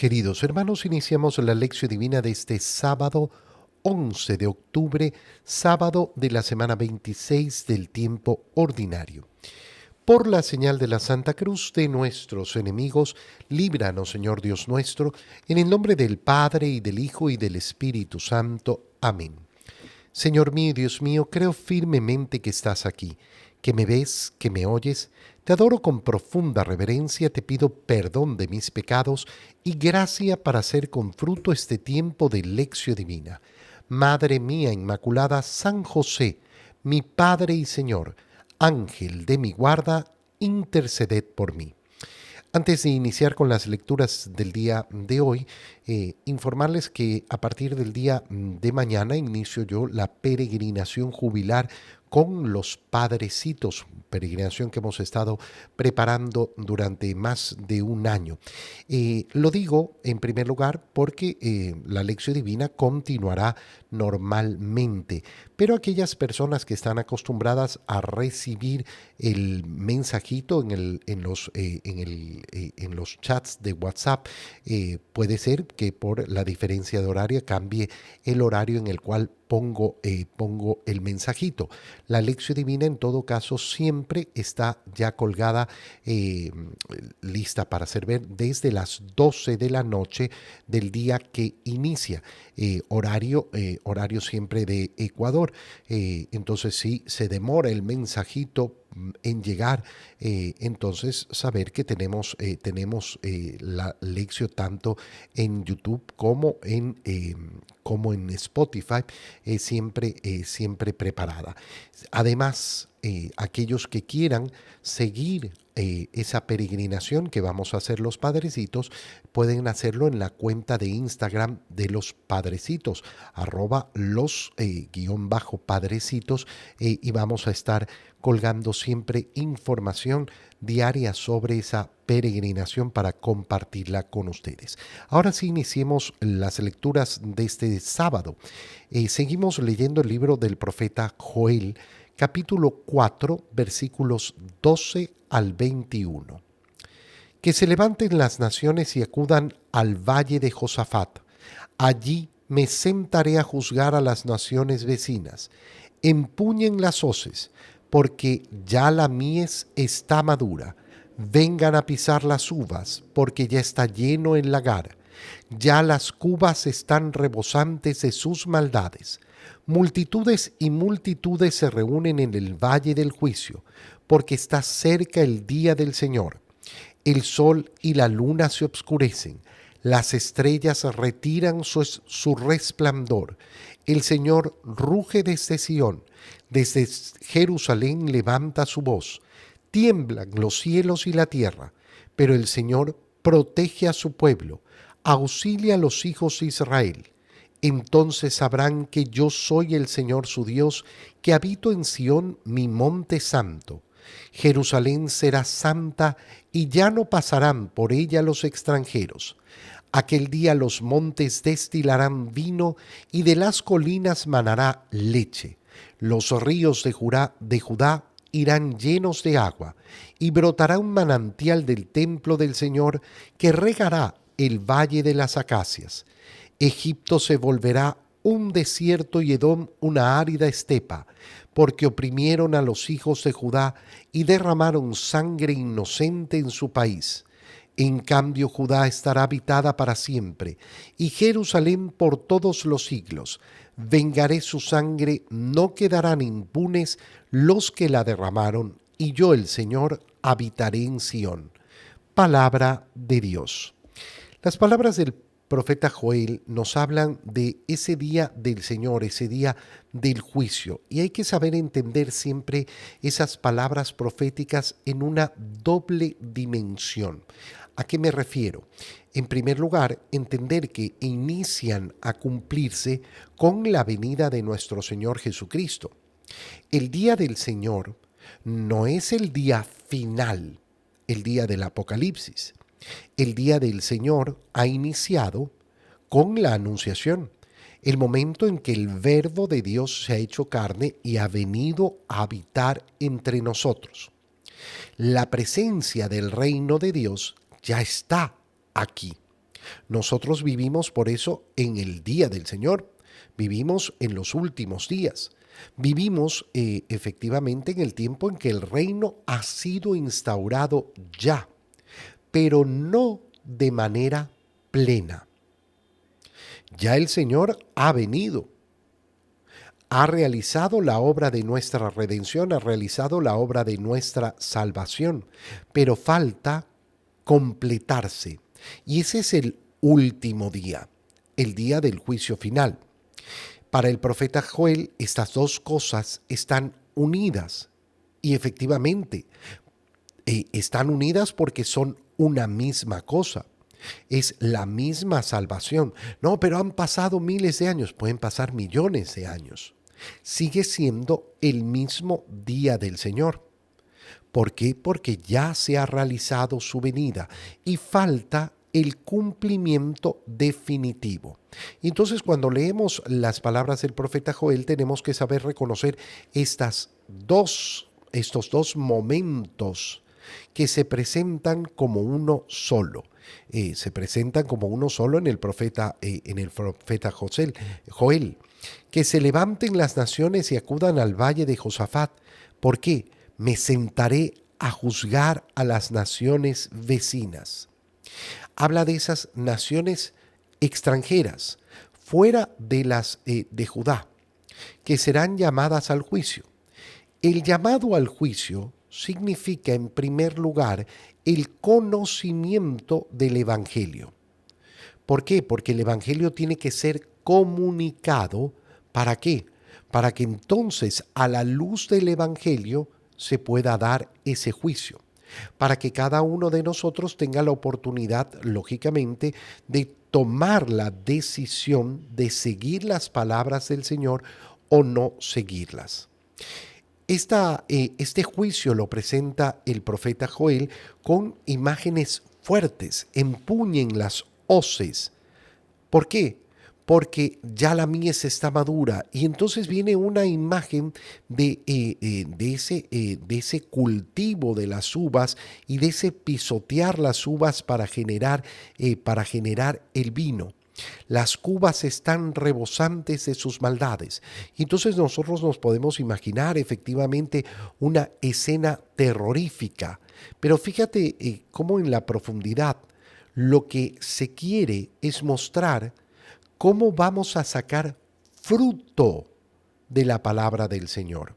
Queridos hermanos, iniciamos la lección divina de este sábado 11 de octubre, sábado de la semana 26 del tiempo ordinario. Por la señal de la Santa Cruz de nuestros enemigos, líbranos, Señor Dios nuestro, en el nombre del Padre, y del Hijo, y del Espíritu Santo. Amén. Señor mío y Dios mío, creo firmemente que estás aquí, que me ves, que me oyes. Te adoro con profunda reverencia, te pido perdón de mis pecados y gracia para hacer con fruto este tiempo de lección divina. Madre mía Inmaculada, San José, mi Padre y Señor, Ángel de mi guarda, interceded por mí. Antes de iniciar con las lecturas del día de hoy, informarles que a partir del día de mañana inicio yo la peregrinación jubilar con los padrecitos, peregrinación que hemos estado preparando durante más de un año. Lo digo en primer lugar porque la lección divina continuará normalmente, pero aquellas personas que están acostumbradas a recibir el mensajito en los chats de WhatsApp, puede ser que por la diferencia de horario cambie el horario en el cual pongo el mensajito. La lección divina en todo caso siempre está ya colgada, lista para ser ver desde las 12 de la noche del día que inicia, horario siempre de Ecuador. Entonces si se demora el mensajito en llegar, entonces saber que tenemos la lección tanto en YouTube como en Spotify, siempre preparada. Además, aquellos que quieran seguir esa peregrinación que vamos a hacer los padrecitos, pueden hacerlo en la cuenta de Instagram de los padrecitos, @los_padrecitos, y vamos a estar colgando siempre información diaria sobre esa peregrinación para compartirla con ustedes. Ahora sí, iniciemos las lecturas de este sábado. Seguimos leyendo el libro del profeta Joel, capítulo 4, versículos 12 al 21. Que se levanten las naciones y acudan al valle de Josafat. Allí me sentaré a juzgar a las naciones vecinas. Empuñen las hoces, porque ya la mies está madura. Vengan a pisar las uvas, porque ya está lleno el lagar. Ya las cubas están rebosantes de sus maldades. Multitudes y multitudes se reúnen en el valle del juicio, porque está cerca el día del Señor. El sol y la luna se obscurecen, las estrellas retiran su resplandor. El Señor ruge desde Sión, desde Jerusalén levanta su voz. Tiemblan los cielos y la tierra, pero el Señor protege a su pueblo, auxilia a los hijos de Israel. Entonces sabrán que yo soy el Señor su Dios, que habito en Sión, mi monte santo. Jerusalén será santa y ya no pasarán por ella los extranjeros. Aquel día los montes destilarán vino y de las colinas manará leche. Los ríos de Judá irán llenos de agua y brotará un manantial del templo del Señor que regará el valle de las acacias. Egipto se volverá un desierto y Edom una árida estepa, porque oprimieron a los hijos de Judá y derramaron sangre inocente en su país. En cambio, Judá estará habitada para siempre, y Jerusalén por todos los siglos. Vengaré su sangre, no quedarán impunes los que la derramaron, y yo, el Señor, habitaré en Sión. Palabra de Dios. Las palabras del profeta Joel nos hablan de ese día del Señor, ese día del juicio. Y hay que saber entender siempre esas palabras proféticas en una doble dimensión. ¿A qué me refiero? En primer lugar, entender que inician a cumplirse con la venida de nuestro Señor Jesucristo. El día del Señor no es el día final, el día del Apocalipsis. El día del Señor ha iniciado con la anunciación, el momento en que el Verbo de Dios se ha hecho carne y ha venido a habitar entre nosotros. La presencia del reino de Dios ya está aquí. Nosotros vivimos por eso en el día del Señor, vivimos en los últimos días, vivimos efectivamente en el tiempo en que el reino ha sido instaurado ya, pero no de manera plena. Ya el Señor ha venido, ha realizado la obra de nuestra redención, ha realizado la obra de nuestra salvación, pero falta completarse. Y ese es el último día, el día del juicio final. Para el profeta Joel, estas dos cosas están unidas. Y efectivamente, están unidas porque son una misma cosa. Es la misma salvación. No, pero han pasado miles de años, pueden pasar millones de años. Sigue siendo el mismo día del Señor. ¿Por qué? Porque ya se ha realizado su venida y falta el cumplimiento definitivo. Entonces, cuando leemos las palabras del profeta Joel, tenemos que saber reconocer estos dos momentos que se presentan como uno solo. Se presentan como uno solo en el profeta Joel. Que se levanten las naciones y acudan al valle de Josafat. ¿Por qué? Me sentaré a juzgar a las naciones vecinas. Habla de esas naciones extranjeras, fuera de las de Judá, que serán llamadas al juicio. El llamado al juicio significa, en primer lugar, el conocimiento del Evangelio. ¿Por qué? Porque el Evangelio tiene que ser comunicado. ¿Para qué? Para que entonces, a la luz del Evangelio, se pueda dar ese juicio. Para que cada uno de nosotros tenga la oportunidad, lógicamente, de tomar la decisión de seguir las palabras del Señor o no seguirlas. Este juicio lo presenta el profeta Joel con imágenes fuertes, empuñen las hoces. ¿Por qué? Porque ya la mies está madura y entonces viene una imagen de ese cultivo de las uvas y de ese pisotear las uvas para generar el vino. Las cubas están rebosantes de sus maldades. Y entonces nosotros nos podemos imaginar efectivamente una escena terrorífica. Pero fíjate cómo en la profundidad lo que se quiere es mostrar cómo vamos a sacar fruto de la palabra del Señor.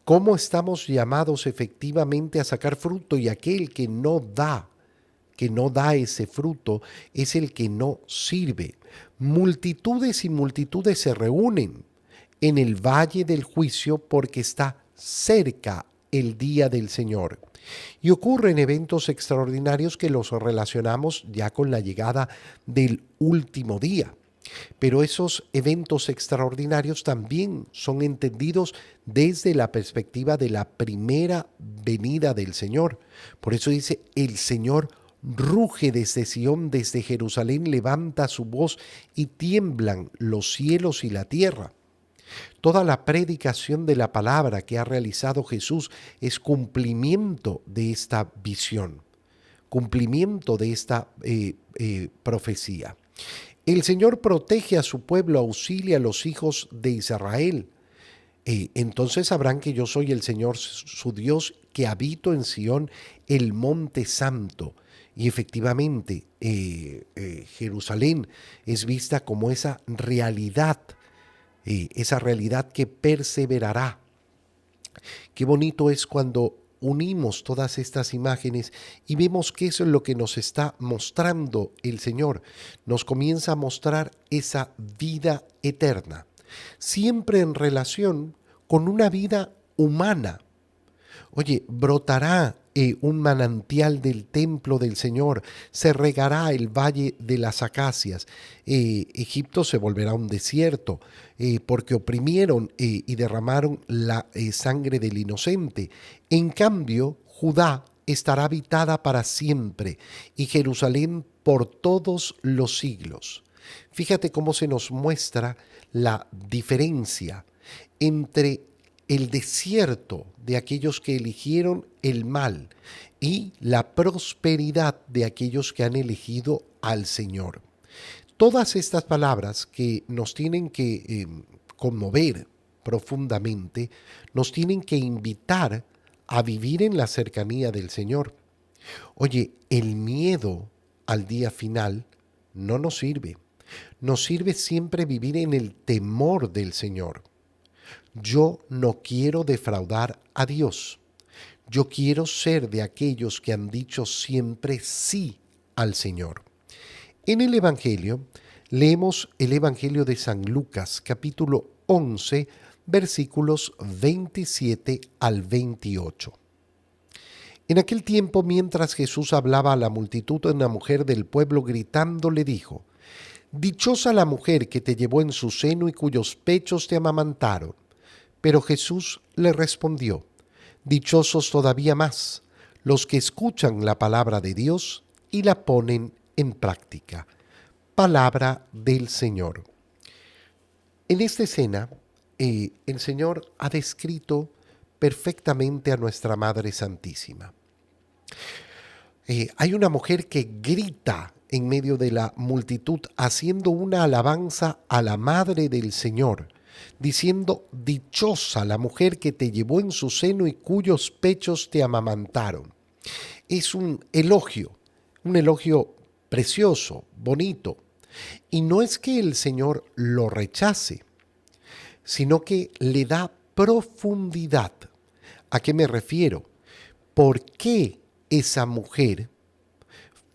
Cómo estamos llamados efectivamente a sacar fruto y aquel que no da ese fruto, es el que no sirve. Multitudes y multitudes se reúnen en el valle del juicio porque está cerca el día del Señor. Y ocurren eventos extraordinarios que los relacionamos ya con la llegada del último día. Pero esos eventos extraordinarios también son entendidos desde la perspectiva de la primera venida del Señor. Por eso dice, el Señor ruge desde Sión, desde Jerusalén, levanta su voz y tiemblan los cielos y la tierra. Toda la predicación de la palabra que ha realizado Jesús es cumplimiento de esta visión, cumplimiento de esta profecía. El Señor protege a su pueblo, auxilia a los hijos de Israel. Entonces sabrán que yo soy el Señor su Dios, que habito en Sión, el monte santo. Y efectivamente, Jerusalén es vista como esa realidad que perseverará. Qué bonito es cuando unimos todas estas imágenes y vemos qué es lo que nos está mostrando el Señor. Nos comienza a mostrar esa vida eterna, siempre en relación con una vida humana. Oye, brotará un manantial del templo del Señor, se regará el valle de las acacias, Egipto se volverá un desierto, porque oprimieron y derramaron la sangre del inocente. En cambio, Judá estará habitada para siempre y Jerusalén por todos los siglos. Fíjate cómo se nos muestra la diferencia entre el desierto de aquellos que eligieron el mal y la prosperidad de aquellos que han elegido al Señor. Todas estas palabras que nos tienen que conmover profundamente, nos tienen que invitar a vivir en la cercanía del Señor. Oye, el miedo al día final no nos sirve. Nos sirve siempre vivir en el temor del Señor. Yo no quiero defraudar a Dios. Yo quiero ser de aquellos que han dicho siempre sí al Señor. En el Evangelio, leemos el Evangelio de San Lucas, capítulo 11, versículos 27 al 28. En aquel tiempo, mientras Jesús hablaba a la multitud, una mujer del pueblo gritando le dijo: Dichosa la mujer que te llevó en su seno y cuyos pechos te amamantaron. Pero Jesús le respondió: Dichosos todavía más los que escuchan la palabra de Dios y la ponen en práctica. Palabra del Señor. En esta escena, el Señor ha descrito perfectamente a nuestra Madre Santísima. Hay una mujer que grita en medio de la multitud haciendo una alabanza a la Madre del Señor, diciendo: Dichosa la mujer que te llevó en su seno y cuyos pechos te amamantaron. Es un elogio precioso, bonito. Y no es que el Señor lo rechace, sino que le da profundidad. ¿A qué me refiero? ¿Por qué esa mujer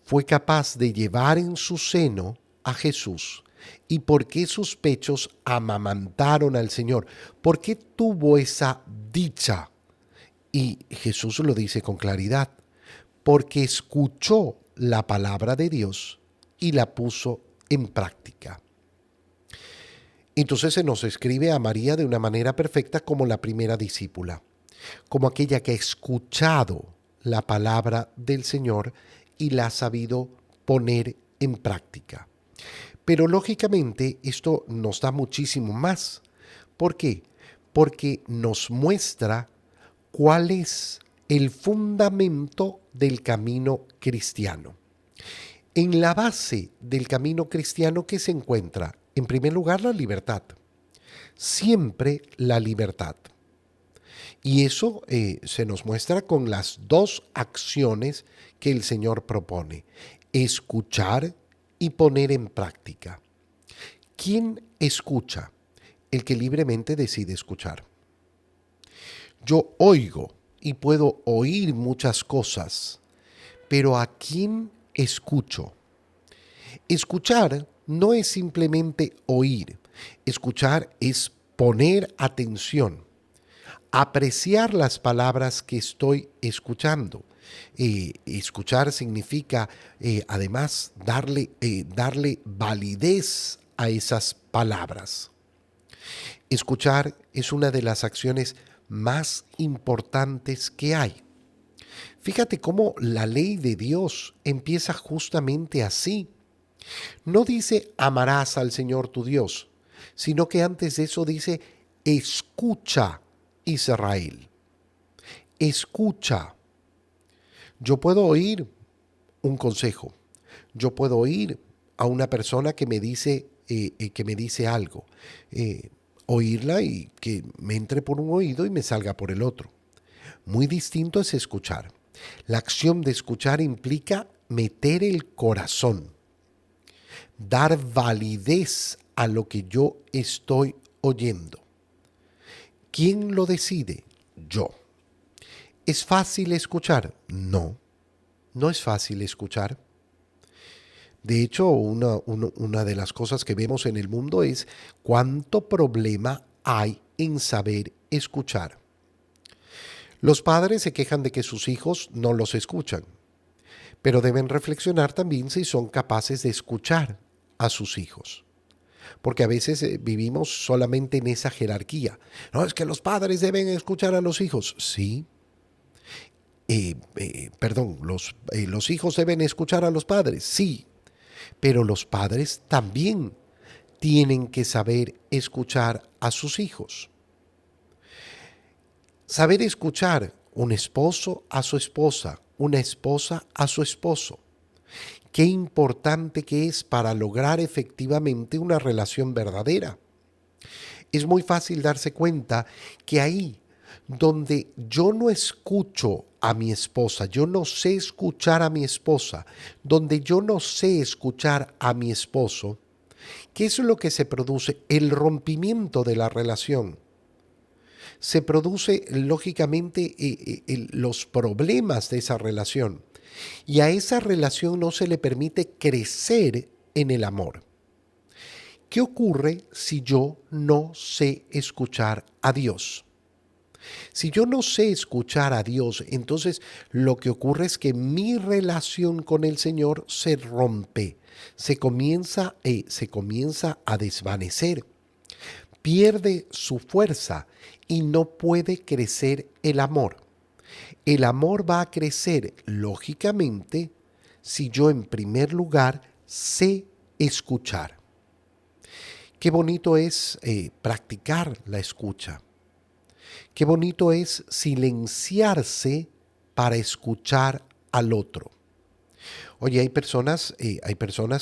fue capaz de llevar en su seno a Jesús? ¿Y por qué sus pechos amamantaron al Señor? ¿Por qué tuvo esa dicha? Y Jesús lo dice con claridad: porque escuchó la palabra de Dios y la puso en práctica. Entonces se nos escribe a María de una manera perfecta como la primera discípula, como aquella que ha escuchado la palabra del Señor y la ha sabido poner en práctica. Pero lógicamente esto nos da muchísimo más. ¿Por qué? Porque nos muestra cuál es el fundamento del camino cristiano. En la base del camino cristiano, ¿qué se encuentra? En primer lugar, la libertad. Siempre la libertad. Y eso se nos muestra con las dos acciones que el Señor propone: escuchar y poner en práctica. ¿Quién escucha? El que libremente decide escuchar. Yo oigo y puedo oír muchas cosas, pero ¿a quién escucho? Escuchar no es simplemente oír. Escuchar es poner atención, apreciar las palabras que estoy escuchando. Escuchar significa además darle validez a esas palabras. Escuchar es una de las acciones más importantes que hay. Fíjate cómo la ley de Dios empieza justamente así. No dice amarás al Señor tu Dios, sino que antes de eso dice escucha, Israel. Escucha. Yo puedo oír un consejo. Yo puedo oír a una persona que me dice algo. Oírla y que me entre por un oído y me salga por el otro. Muy distinto es escuchar. La acción de escuchar implica meter el corazón, dar validez a lo que yo estoy oyendo. ¿Quién lo decide? Yo. ¿Es fácil escuchar? No, no es fácil escuchar. De hecho, una de las cosas que vemos en el mundo es cuánto problema hay en saber escuchar. Los padres se quejan de que sus hijos no los escuchan, pero deben reflexionar también si son capaces de escuchar a sus hijos. Porque a veces vivimos solamente en esa jerarquía. No, es que los padres deben escuchar a los hijos. Sí. Los hijos deben escuchar a los padres. Sí. Pero los padres también tienen que saber escuchar a sus hijos. Saber escuchar un esposo a su esposa, una esposa a su esposo. qué importante que es para lograr efectivamente una relación verdadera. Es muy fácil darse cuenta que ahí donde yo no escucho a mi esposa, yo no sé escuchar a mi esposa, donde yo no sé escuchar a mi esposo, ¿qué es lo que se produce? El rompimiento de la relación. Se produce lógicamente los problemas de esa relación. Y a esa relación no se le permite crecer en el amor. ¿Qué ocurre si yo no sé escuchar a Dios? Si yo no sé escuchar a Dios, entonces lo que ocurre es que mi relación con el Señor se rompe, se comienza a desvanecer, pierde su fuerza y no puede crecer el amor. El amor va a crecer, lógicamente, si yo en primer lugar sé escuchar. Qué bonito es practicar la escucha. Qué bonito es silenciarse para escuchar al otro. Oye, hay personas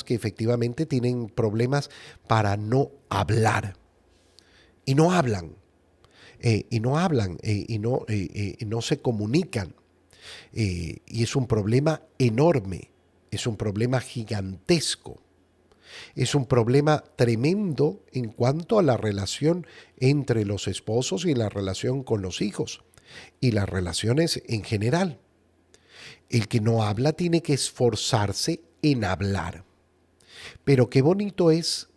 que efectivamente tienen problemas para no hablar y no hablan, y no se comunican. Y es un problema enorme, es un problema gigantesco. Es un problema tremendo en cuanto a la relación entre los esposos y la relación con los hijos y las relaciones en general. El que no habla tiene que esforzarse en hablar. Pero qué bonito es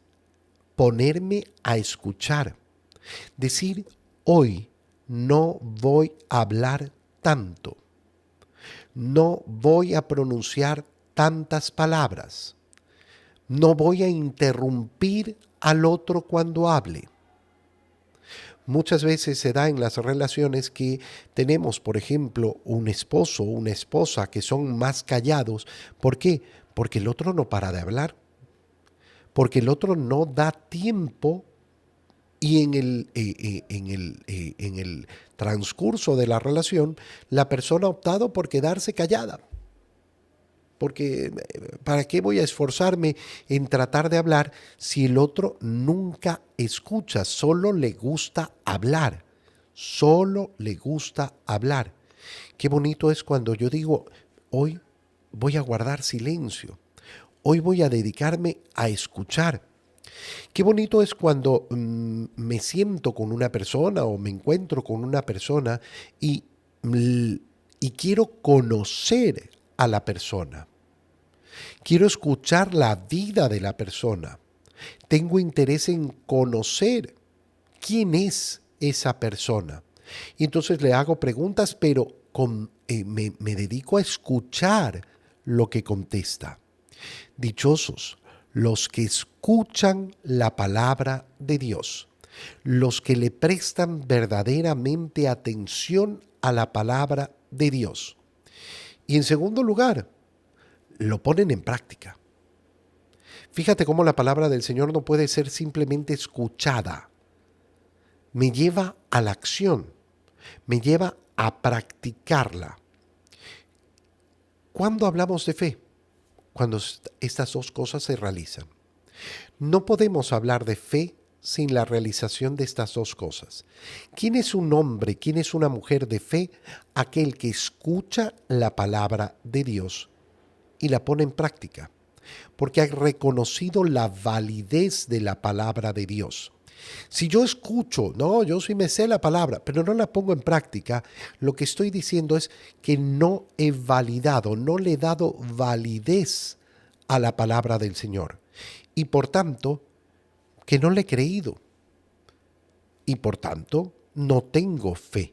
ponerme a escuchar. Decir, hoy no voy a hablar tanto. No voy a pronunciar tantas palabras. No voy a interrumpir al otro cuando hable. Muchas veces se da en las relaciones que tenemos, por ejemplo, un esposo o una esposa que son más callados. ¿Por qué? Porque el otro no para de hablar, porque el otro no da tiempo y en el transcurso de la relación la persona ha optado por quedarse callada. Porque ¿para qué voy a esforzarme en tratar de hablar si el otro nunca escucha? Solo le gusta hablar. Solo le gusta hablar. Qué bonito es cuando yo digo, hoy voy a guardar silencio. Hoy voy a dedicarme a escuchar. Qué bonito es cuando me siento con una persona o me encuentro con una persona y, y quiero conocer a la persona. Quiero escuchar la vida de la persona. Tengo interés en conocer quién es esa persona. Y entonces le hago preguntas, pero me dedico a escuchar lo que contesta. Dichosos los que escuchan la palabra de Dios, los que le prestan verdaderamente atención a la palabra de Dios. Y en segundo lugar, lo ponen en práctica. Fíjate cómo la palabra del Señor no puede ser simplemente escuchada. Me lleva a la acción, me lleva a practicarla. ¿Cuándo hablamos de fe? Cuando estas dos cosas se realizan. No podemos hablar de fe sin la realización de estas dos cosas. ¿Quién es un hombre, quién es una mujer de fe? Aquel que escucha la palabra de Dios y la pone en práctica, porque ha reconocido la validez de la palabra de Dios. Si yo escucho, no, yo sí me sé la palabra, pero no la pongo en práctica, lo que estoy diciendo es que no he validado, no le he dado validez a la palabra del Señor. Y por tanto, que no le he creído. Y por tanto, no tengo fe.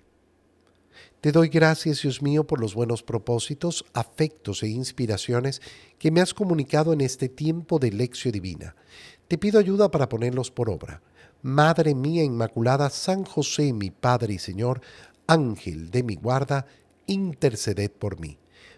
Te doy gracias, Dios mío, por los buenos propósitos, afectos e inspiraciones que me has comunicado en este tiempo de lección divina. Te pido ayuda para ponerlos por obra. Madre mía Inmaculada, San José, mi Padre y Señor, Ángel de mi guarda, interceded por mí.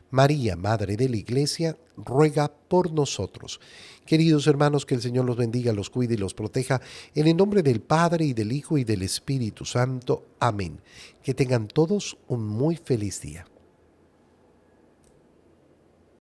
María, Madre de la Iglesia, ruega por nosotros. Queridos hermanos, que el Señor los bendiga, los cuide y los proteja, en el nombre del Padre, y del Hijo, y del Espíritu Santo. Amén. Que tengan todos un muy feliz día.